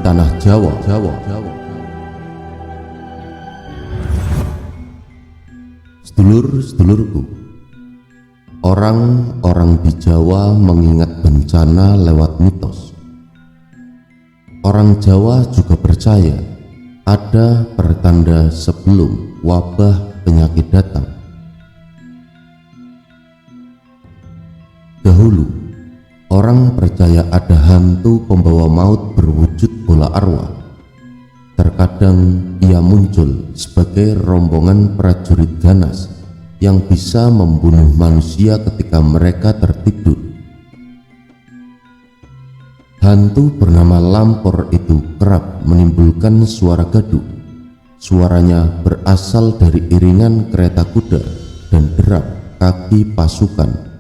tanah Jawa. Sedulur-sedulurku, orang-orang di Jawa mengingat bencana lewat mitos. Orang Jawa juga percaya ada pertanda sebelum wabah penyakit datang. Dahulu, orang percaya ada hantu pembawa maut berwujud bola arwah. Terkadang ia muncul sebagai rombongan prajurit ganas yang bisa membunuh manusia ketika mereka tertidur. Hantu bernama Lampor itu kerap menimbulkan suara gaduh. Suaranya berasal dari iringan kereta kuda dan derap kaki pasukan.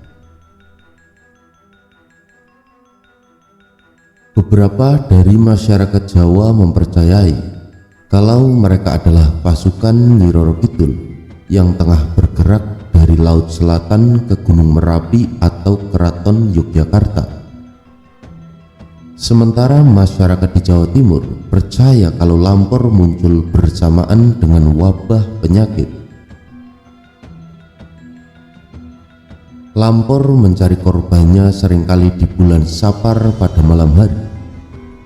Beberapa dari masyarakat Jawa mempercayai kalau mereka adalah pasukan Nyi Roro Kidul yang tengah bergerak dari Laut Selatan ke Gunung Merapi atau Keraton Yogyakarta. Sementara masyarakat di Jawa Timur percaya kalau Lampor muncul bersamaan dengan wabah penyakit. Lampor mencari korbannya seringkali di bulan Sapar pada malam hari.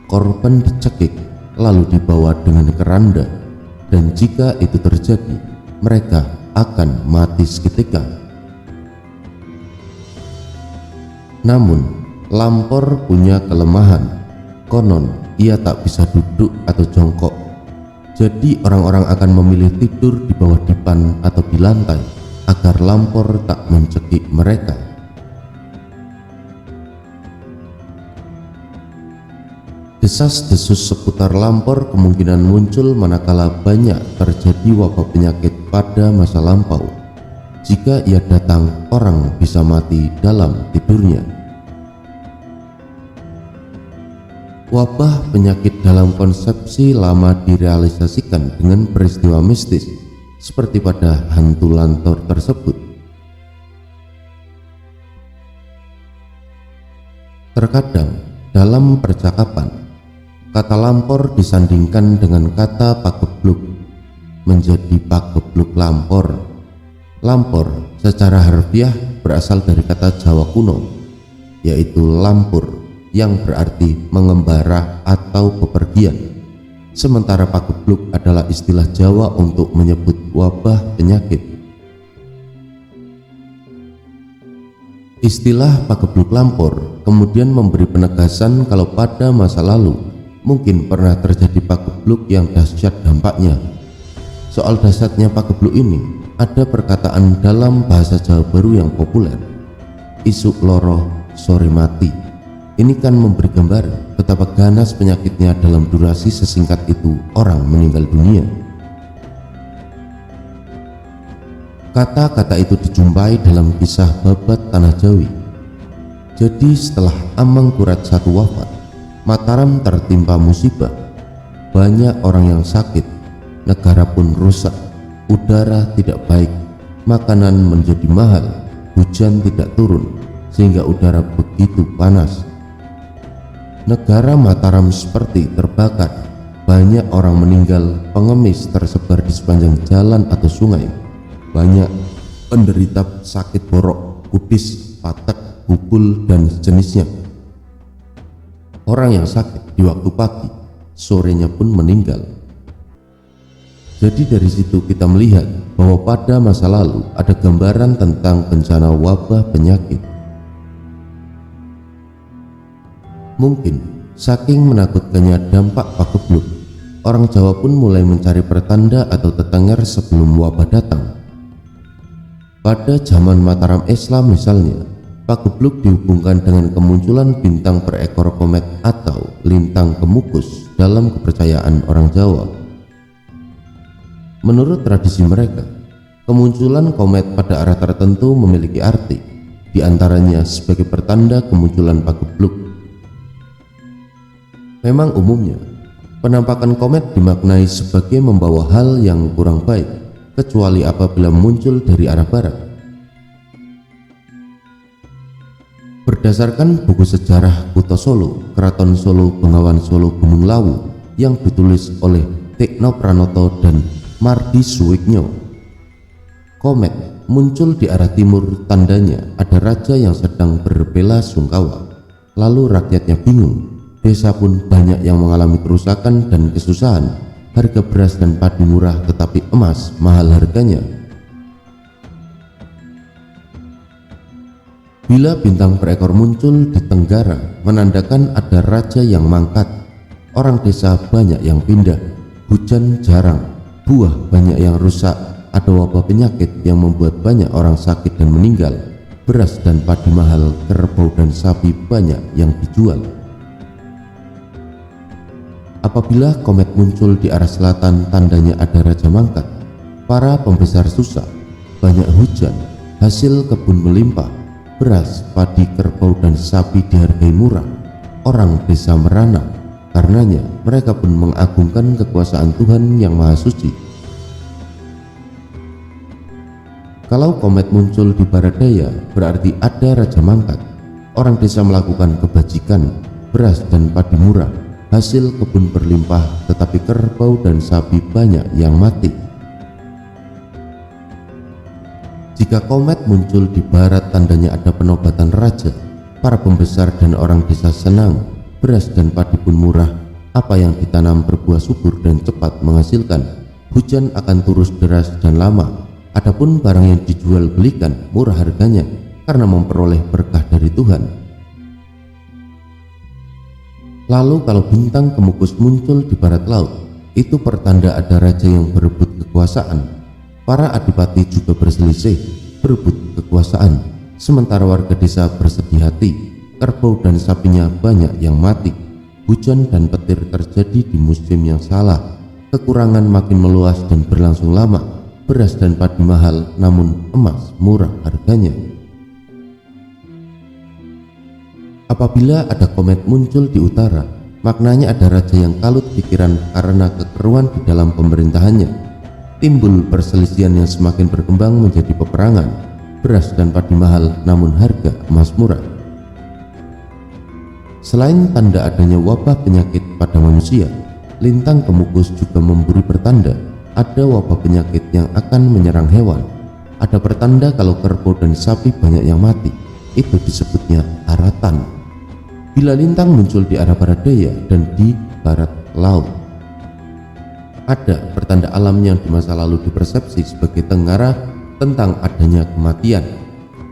Korban dicekik lalu dibawa dengan keranda, dan jika itu terjadi, mereka akan mati seketika. Namun, Lampor punya kelemahan. Konon, ia tak bisa duduk atau jongkok. Jadi orang-orang akan memilih tidur di bawah dipan atau di lantai agar Lampor tak mencekik mereka. Desas-desus seputar Lampor kemungkinan muncul manakala banyak terjadi wabah penyakit pada masa lampau. Jika ia datang, orang bisa mati dalam tidurnya. Wabah penyakit dalam konsepsi lama direalisasikan dengan peristiwa mistis seperti pada hantu Lantor tersebut. Terkadang dalam percakapan, kata Lampor disandingkan dengan kata pagebluk menjadi pagebluk Lampor. Lampor secara harfiah berasal dari kata Jawa kuno, yaitu lampur, yang berarti mengembara atau bepergian. Sementara pagebluk adalah istilah Jawa untuk menyebut wabah penyakit. Istilah pagebluk Lampor kemudian memberi penegasan kalau pada masa lalu mungkin pernah terjadi pagebluk yang dahsyat dampaknya. Soal dahsyatnya pagebluk ini, ada perkataan dalam bahasa Jawa Baru yang populer, isuk loro sore mati. Ini kan memberi gambaran betapa ganas penyakitnya dalam durasi sesingkat itu orang meninggal dunia. Kata-kata itu dijumpai dalam kisah Babat Tanah Jawi. Jadi setelah Amangkurat I wafat, Mataram tertimpa musibah. Banyak orang yang sakit, negara pun rusak, udara tidak baik, makanan menjadi mahal, hujan tidak turun, sehingga udara begitu panas. Negara Mataram seperti terbakar, banyak orang meninggal, pengemis tersebar di sepanjang jalan atau sungai. Banyak penderita sakit borok, kubis, patek, bubul, dan sejenisnya. Orang yang sakit di waktu pagi, sorenya pun meninggal. Jadi dari situ kita melihat bahwa pada masa lalu ada gambaran tentang bencana wabah penyakit. Mungkin saking menakutkannya dampak pagebluk, orang Jawa pun mulai mencari pertanda atau tetenger sebelum wabah datang. Pada zaman Mataram Islam misalnya, pagebluk dihubungkan dengan kemunculan bintang berekor komet atau lintang kemukus dalam kepercayaan orang Jawa. Menurut tradisi mereka, kemunculan komet pada arah tertentu memiliki arti, diantaranya sebagai pertanda kemunculan pagebluk. Memang umumnya, penampakan komet dimaknai sebagai membawa hal yang kurang baik, kecuali apabila muncul dari arah barat. Berdasarkan buku sejarah Kutha Solo, Keraton Solo, Bengawan Solo, Gunung Lawu yang ditulis oleh Tekno Pranoto dan Mardi Suwigno, komet muncul di arah timur, tandanya ada raja yang sedang berbela sungkawa. Lalu rakyatnya bingung, desa pun banyak yang mengalami kerusakan dan kesusahan. Harga beras dan padi murah tetapi emas mahal harganya. Bila bintang berekor muncul di Tenggara, menandakan ada raja yang mangkat. Orang desa banyak yang pindah, hujan jarang, buah banyak yang rusak, ada wabah penyakit yang membuat banyak orang sakit dan meninggal. Beras dan padi mahal, kerbau dan sapi banyak yang dijual. Apabila komet muncul di arah selatan, tandanya ada raja mangkat. Para pembesar susah, banyak hujan, hasil kebun melimpah. Beras, padi, kerbau, dan sapi dihargai murah. Orang desa merana, karenanya mereka pun mengagungkan kekuasaan Tuhan yang Maha Suci. Kalau komet muncul di barat daya, berarti ada raja mangkat. Orang desa melakukan kebajikan, beras dan padi murah, hasil kebun berlimpah, tetapi kerbau dan sapi banyak yang mati. Jika komet muncul di barat, tandanya ada penobatan raja. Para pembesar dan orang desa senang, beras dan padi pun murah. Apa yang ditanam berbuah subur dan cepat menghasilkan. Hujan akan turus deras dan lama. Adapun barang yang dijual belikan murah harganya karena memperoleh berkah dari Tuhan. Lalu kalau bintang kemukus muncul di barat laut, itu pertanda ada raja yang berebut kekuasaan. Para adipati juga berselisih, berebut kekuasaan, sementara warga desa bersedih hati. Kerbau dan sapinya banyak yang mati. Hujan dan petir terjadi di musim yang salah. Kekurangan makin meluas dan berlangsung lama. Beras dan padi mahal, namun emas murah harganya. Apabila ada komet muncul di utara, maknanya ada raja yang kalut pikiran karena kekeruan di dalam pemerintahannya. Timbul perselisihan yang semakin berkembang menjadi peperangan. Beras dan padi mahal, namun harga emas murah. Selain tanda adanya wabah penyakit pada manusia, lintang kemukus juga memberi pertanda ada wabah penyakit yang akan menyerang hewan. Ada pertanda kalau kerbau dan sapi banyak yang mati, itu disebutnya aratan. Bila lintang muncul di arah barat daya dan di barat laut, ada pertanda alam yang di masa lalu dipersepsi sebagai tenggara tentang adanya kematian.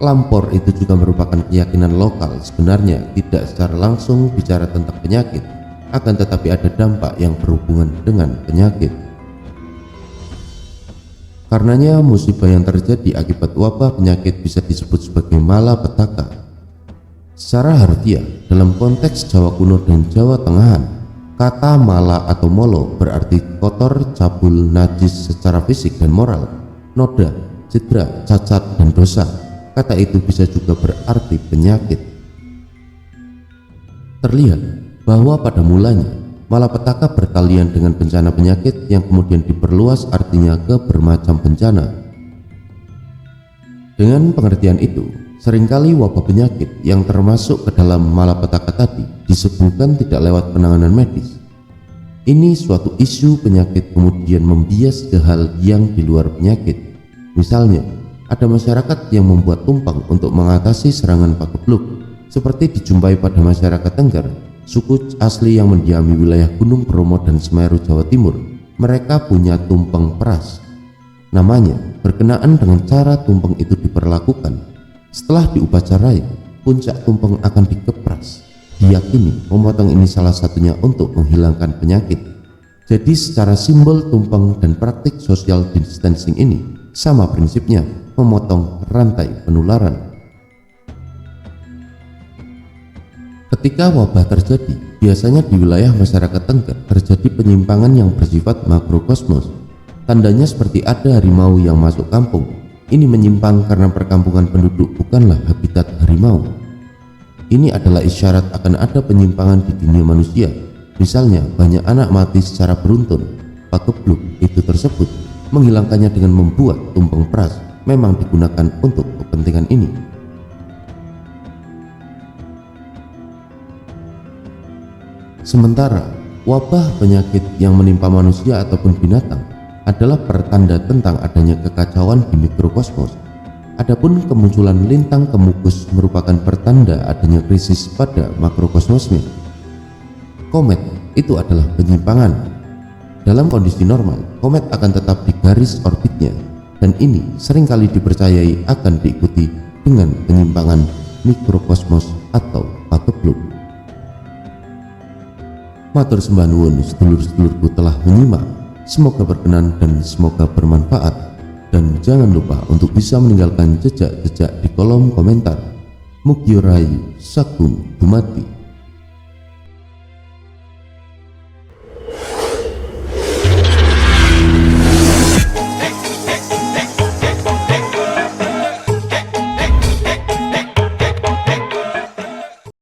Lampor itu juga merupakan keyakinan lokal, sebenarnya tidak secara langsung bicara tentang penyakit, akan tetapi ada dampak yang berhubungan dengan penyakit. Karenanya musibah yang terjadi akibat wabah penyakit bisa disebut sebagai malapetaka. Secara harfiah, dalam konteks Jawa kuno dan Jawa tengahan, kata mala atau molo berarti kotor, cabul, najis secara fisik dan moral, noda, cedera, cacat, dan dosa. Kata itu bisa juga berarti penyakit. Terlihat bahwa pada mulanya malapetaka berkalian dengan bencana penyakit yang kemudian diperluas artinya ke bermacam bencana. Dengan pengertian itu, seringkali wabah penyakit yang termasuk ke dalam malapetaka tadi disebutkan tidak lewat penanganan medis. Ini suatu isu penyakit kemudian membias ke hal yang di luar penyakit. Misalnya, ada masyarakat yang membuat tumpang untuk mengatasi serangan pagebluk, seperti dijumpai pada masyarakat Tengger, suku asli yang mendiami wilayah Gunung Bromo dan Semeru, Jawa Timur. Mereka punya tumpeng peras. Namanya berkenaan dengan cara tumpeng itu diperlakukan. Setelah diupacarai, puncak tumpeng akan dikepras. Diyakini memotong ini salah satunya untuk menghilangkan penyakit. Jadi secara simbol tumpeng dan praktik social distancing ini sama prinsipnya, memotong rantai penularan. Ketika wabah terjadi, biasanya di wilayah masyarakat Tengger terjadi penyimpangan yang bersifat makrokosmos. Tandanya seperti ada harimau yang masuk kampung. Ini menyimpang karena perkampungan penduduk bukanlah habitat harimau. Ini adalah isyarat akan ada penyimpangan di dunia manusia. Misalnya banyak anak mati secara beruntun. Pagebluk itu tersebut menghilangkannya dengan membuat tumpeng peras memang digunakan untuk kepentingan ini. Sementara wabah penyakit yang menimpa manusia ataupun binatang adalah pertanda tentang adanya kekacauan di mikrokosmos. Adapun kemunculan lintang kemukus merupakan pertanda adanya krisis pada makrokosmosnya. Komet itu adalah penyimpangan. Dalam kondisi normal, komet akan tetap di garis orbitnya, dan ini seringkali dipercayai akan diikuti dengan penyimpangan mikrokosmos atau pagebluk. Matur sembah nuwun sedulur-sedulurku telah menyimak. Semoga berkenan dan semoga bermanfaat. Dan jangan lupa untuk bisa meninggalkan jejak-jejak di kolom komentar. Mugi rahayu sagung dumadi.